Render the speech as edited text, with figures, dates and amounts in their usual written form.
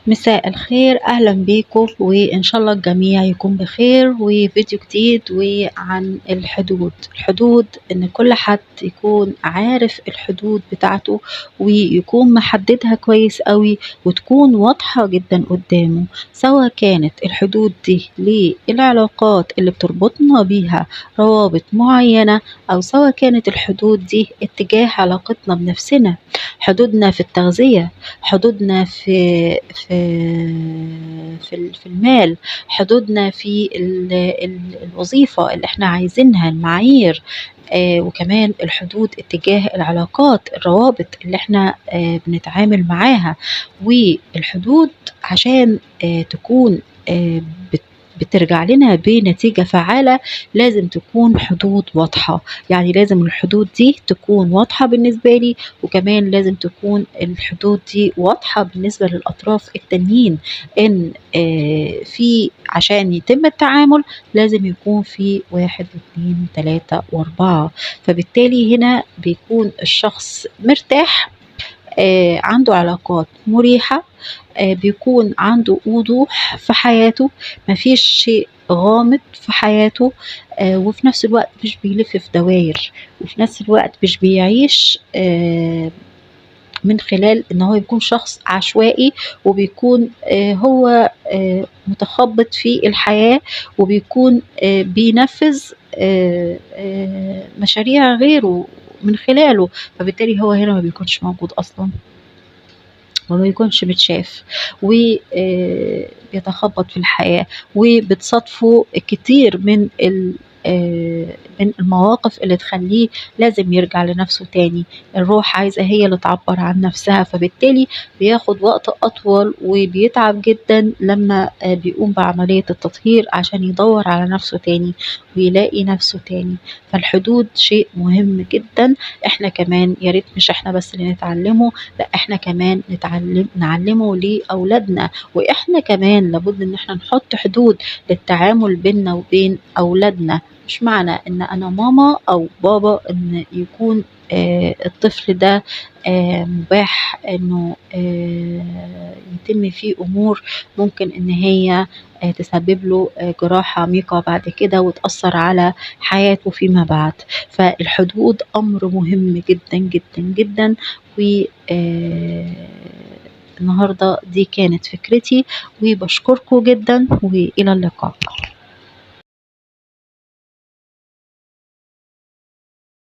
مساء الخير، أهلا بيكم وإن شاء الله الجميع يكون بخير. وفيديو جديد وعن الحدود إن كل حد يكون عارف الحدود بتاعته ويكون محددها كويس قوي وتكون واضحة جدا قدامه، سواء كانت الحدود دي للعلاقات اللي بتربطنا بيها روابط معينة، أو سواء كانت الحدود دي اتجاه علاقتنا بنفسنا، حدودنا في التغذية، حدودنا في المال، حدودنا في الوظيفة اللي احنا عايزينها، المعايير، وكمان الحدود اتجاه العلاقات، الروابط اللي احنا بنتعامل معاها. والحدود عشان تكون بترجع لنا بنتيجة فعالة لازم تكون حدود واضحة. يعني لازم الحدود دي تكون واضحة بالنسبة لي، وكمان لازم تكون الحدود دي واضحة بالنسبة للأطراف التانيين، إن في عشان يتم التعامل لازم يكون في 1 و2 و3 و4. فبالتالي هنا بيكون الشخص مرتاح، عنده علاقات مريحة، بيكون عنده وضوح في حياته، مفيش شيء غامض في حياته، وفي نفس الوقت مش بيلف في دواير، وفي نفس الوقت مش بيعيش من خلال ان هو يكون شخص عشوائي، وبيكون هو متخبط في الحياة، وبيكون بينفذ مشاريع غيره من خلاله. فبالتالي هو هنا ما بيكونش موجود اصلا وما يكونش متشاف، وبيتخبط في الحياة، وبتصادفه كتير من المواقف اللي تخليه لازم يرجع لنفسه تاني. الروح عايزة هي اللي تعبر عن نفسها، فبالتالي بياخد وقت أطول وبيتعب جدا لما بيقوم بعملية التطهير عشان يدور على نفسه تاني ويلاقي نفسه تاني. فالحدود شيء مهم جدا، احنا كمان يا ريت مش احنا بس اللي نتعلمه، لا احنا كمان نعلمه لأولادنا. واحنا كمان لابد ان احنا نحط حدود للتعامل بيننا وبين أولادنا. مش معنى ان انا ماما او بابا ان يكون الطفل ده مباح انه يتم فيه امور ممكن ان هي تسبب له جراحة عميقة بعد كده وتأثر على حياته فيما بعد. فالحدود أمر مهم جدا جدا جدا. و النهاردة دي كانت فكرتي، وبشكركم جدا وإلى اللقاء.